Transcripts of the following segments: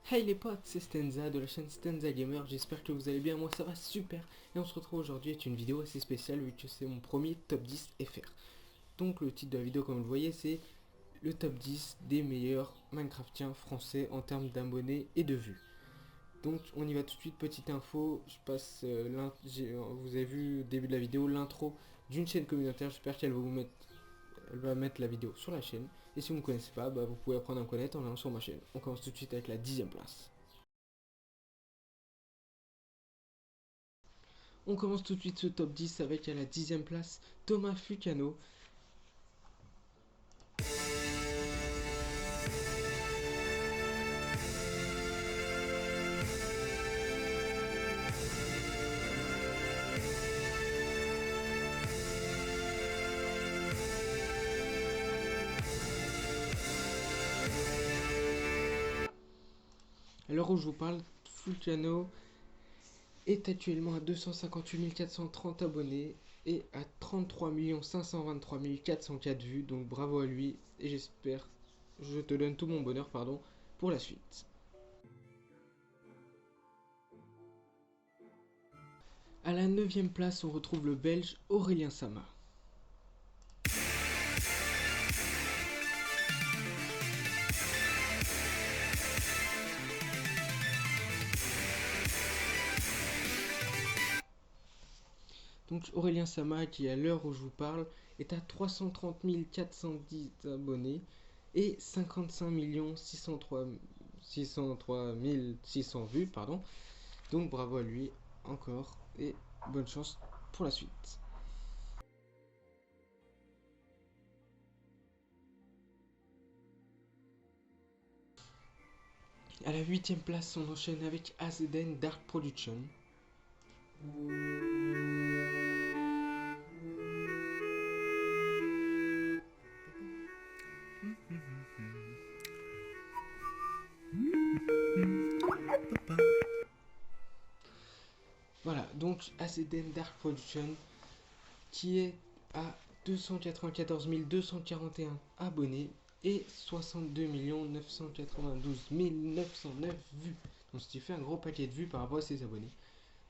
Hey les potes, c'est Stenza de la chaîne Stenza Gamer, j'espère que vous allez bien, moi ça va super. Et on se retrouve aujourd'hui avec une vidéo assez spéciale vu que c'est mon premier top 10 FR. Donc le titre de la vidéo comme vous le voyez c'est le top 10 des meilleurs Minecraftiens français en termes d'abonnés et de vues. Donc on y va tout de suite, petite info, je passe, vous avez vu au début de la vidéo l'intro d'une chaîne communautaire, j'espère qu'elle va vous mettre elle va mettre la vidéo sur la chaîne. Et si vous ne me connaissez pas, vous pouvez apprendre à me connaître en allant sur ma chaîne. On commence tout de suite avec la 10e place. On commence tout de suite ce top 10 avec à la 10e place Thomas Fucano. À l'heure où je vous parle, Fucano est actuellement à 258 430 abonnés et à 33 523 404 vues. Donc bravo à lui et j'espère, je te donne tout mon bonheur pour la suite. À la 9e place, on retrouve le belge Aurélien Sama. Donc Aurélien Sama qui à l'heure où je vous parle est à 330 410 abonnés et 55 603 600 vues Donc bravo à lui encore et bonne chance pour la suite. À la 8e place on enchaîne avec AZN Dark Production. Voilà, donc AZN Dark Production qui est à 294 241 abonnés et 62 992 909 vues. Donc ce qui fait un gros paquet de vues par rapport à ses abonnés.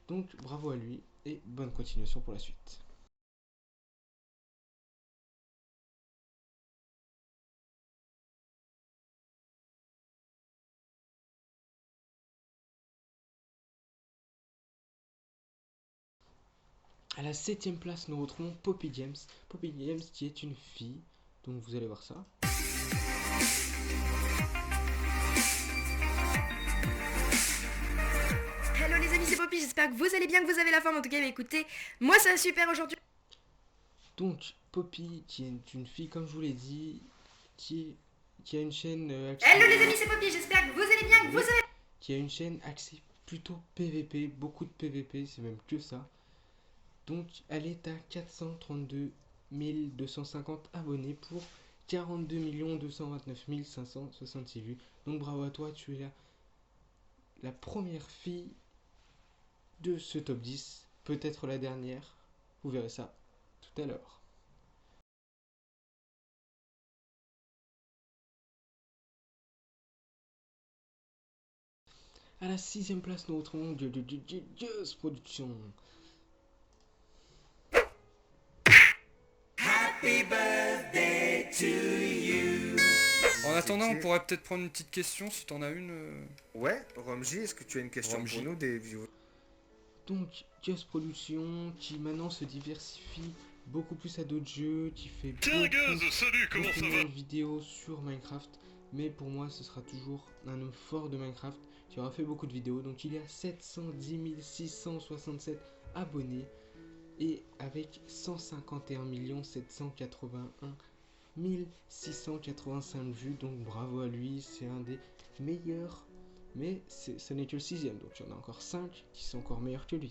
Donc bravo à lui et bonne continuation pour la suite. À la 7e place, nous retrouvons Poppy James. Poppy James qui est une fille, donc vous allez voir ça. Hello les amis, c'est Poppy, j'espère que vous allez bien, que vous avez la forme. En tout cas, écoutez, moi ça va super aujourd'hui. Donc Poppy qui est une fille, comme je vous l'ai dit, qui a une chaîne Hello les amis, c'est Poppy, j'espère que vous allez bien, que vous avez... qui a une chaîne axée plutôt PVP, beaucoup de PVP, c'est même que ça. Donc elle est à 432 250 abonnés pour 42 229 566 vues. Donc bravo à toi, tu es la première fille de ce top 10, peut-être la dernière, vous verrez ça tout à l'heure. À la 6e place, nous retrouvons Just Production. Happy birthday to you. En attendant, on pourrait peut-être prendre une petite question si t'en as une. Ouais, Romji, est-ce que tu as une question Romji. pour nous des viewers? Donc Just Production qui maintenant se diversifie beaucoup plus à d'autres jeux, qui fait beaucoup de vidéos sur Minecraft. Mais pour moi ce sera toujours un homme fort de Minecraft qui aura fait beaucoup de vidéos. Donc il y a 710 667 abonnés et avec 151 781 685 vues. Donc bravo à lui, c'est un des meilleurs. Mais ce n'est que le 6e, donc il y en a encore 5 qui sont encore meilleurs que lui.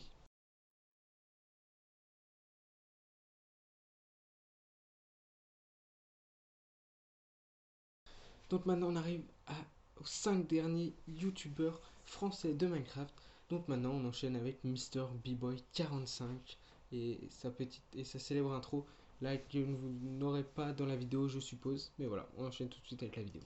Donc maintenant on arrive aux 5 derniers youtubeurs français de Minecraft. Donc maintenant on enchaîne avec Mr. B-Boy 45 et sa célèbre intro là que vous n'aurez pas dans la vidéo je suppose. Mais voilà, on enchaîne tout de suite avec la vidéo.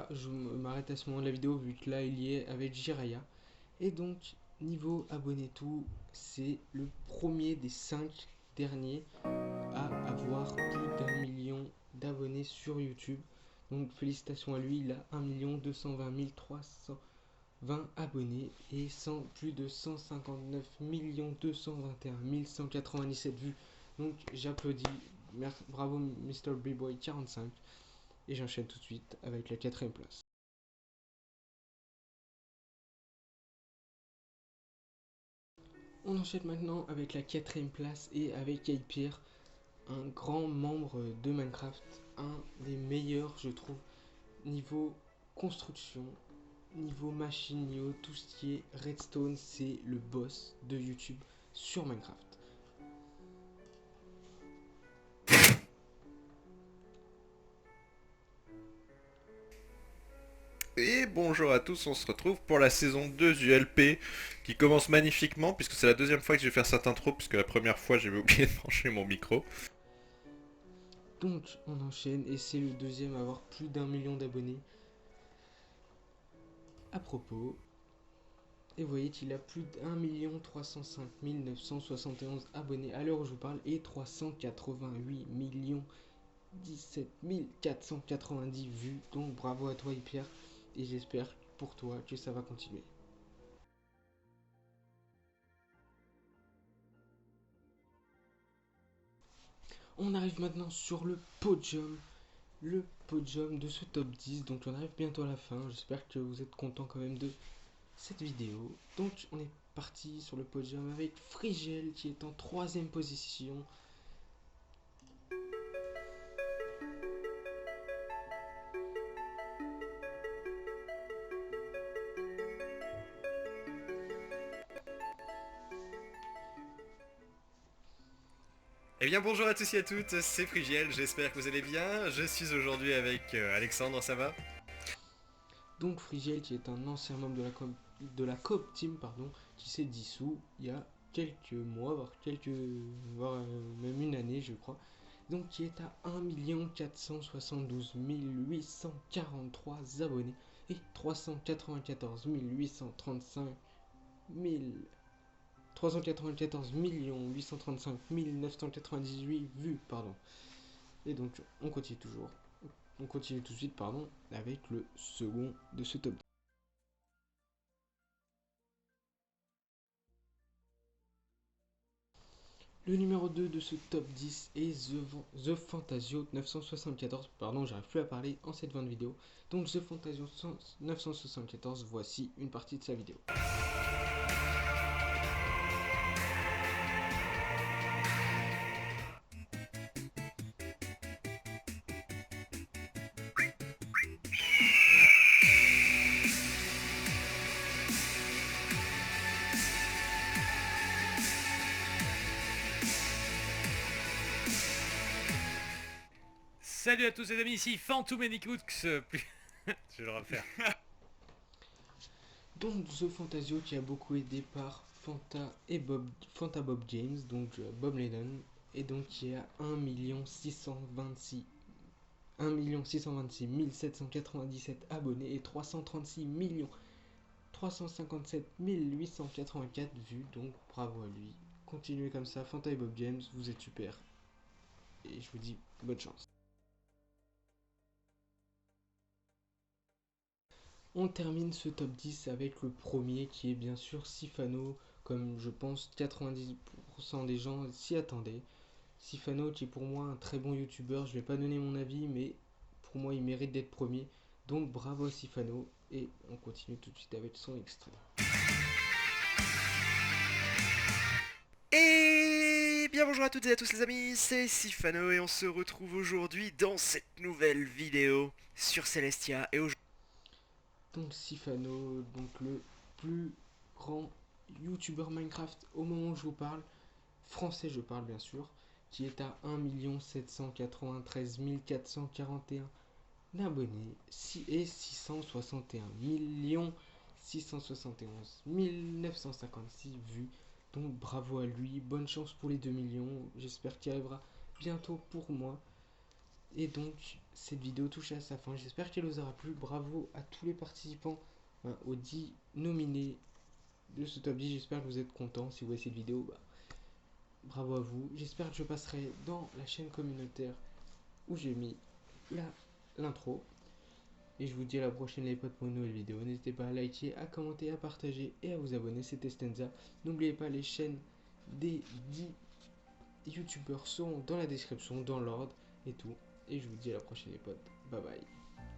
là, je m'arrête à ce moment de la vidéo vu que là, il y est avec Jiraya. Et donc, niveau abonnés tout, c'est le premier des 5 derniers à avoir plus d'1 million d'abonnés sur YouTube. Donc félicitations à lui, il a 1 220 320 abonnés et plus de 159 221 197 vues. Donc j'applaudis, bravo Mr. B-Boy 45. Et j'enchaîne tout de suite avec la 4ème place. On enchaîne maintenant avec la 4ème place et avec Hyper, un grand membre de Minecraft, un des meilleurs je trouve, niveau construction, niveau machine, niveau tout ce qui est redstone, c'est le boss de YouTube sur Minecraft. Et bonjour à tous, on se retrouve pour la saison 2 du LP qui commence magnifiquement puisque c'est la deuxième fois que je vais faire cette intro puisque la première fois j'avais oublié de brancher mon micro. Donc on enchaîne et c'est le deuxième à avoir plus d'1 million d'abonnés. À propos, et vous voyez qu'il a plus d'1 305 971 abonnés à l'heure où je vous parle et 388 17 490 vues. Donc bravo à toi Hyper et j'espère pour toi que ça va continuer. On arrive maintenant sur le podium de ce top 10. Donc on arrive bientôt à la fin. J'espère que vous êtes content quand même de cette vidéo. Donc on est parti sur le podium avec Frigel qui est en 3ème position. Eh bien bonjour à tous et à toutes, c'est Frigiel, j'espère que vous allez bien. Je suis aujourd'hui avec Alexandre, ça va? Donc Frigel qui est un ancien membre de la Coop Team pardon, qui s'est dissous il y a quelques mois, voire même une année je crois. Donc qui est à 1 472 843 abonnés et 394 835 835 998 vues pardon. Et donc on continue tout de suite pardon avec le second de ce top. Le numéro 2 de ce top 10 est The Fantasio 974. Pardon, j'arrive plus à parler en cette fin de vidéo. Donc The Fantasio 974, voici une partie de sa vidéo. Salut à tous les amis, ici Fantoumenicoux. Je vais le refaire. Donc The Fantasio qui a beaucoup aidé par Fanta Bob James, donc Bob Lennon, et donc qui est à 1 626 797 abonnés et 336 357 884 vues, donc bravo à lui. Continuez comme ça, Fanta et Bob James, vous êtes super. Et je vous dis bonne chance. On termine ce top 10 avec le premier qui est bien sûr Sifano, comme je pense 90% des gens s'y attendaient. Sifano qui est pour moi un très bon youtubeur, je vais pas donner mon avis mais pour moi il mérite d'être premier. Donc bravo à Sifano et on continue tout de suite avec son extrait. Et bien bonjour à toutes et à tous les amis, c'est Sifano et on se retrouve aujourd'hui dans cette nouvelle vidéo sur Celestia et aujourd'hui... Donc Sifano, donc le plus grand youtubeur Minecraft au moment où je vous parle, français je parle bien sûr, qui est à 1 793 441 abonnés et 661 671 956 vues. Donc bravo à lui, bonne chance pour les 2 millions, j'espère qu'il arrivera bientôt pour moi. Et donc, cette vidéo touche à sa fin. J'espère qu'elle vous aura plu. Bravo à tous les participants, hein, aux 10 nominés de ce top 10. J'espère que vous êtes contents. Si vous voyez cette vidéo, bah, bravo à vous. J'espère que je passerai dans la chaîne communautaire où j'ai mis l'intro. Et je vous dis à la prochaine les potes pour une nouvelle vidéo. N'hésitez pas à liker, à commenter, à partager et à vous abonner. C'était Stenza. N'oubliez pas, les chaînes des 10 youtubeurs seront dans la description, dans l'ordre et tout. Et je vous dis à la prochaine les potes. Bye bye.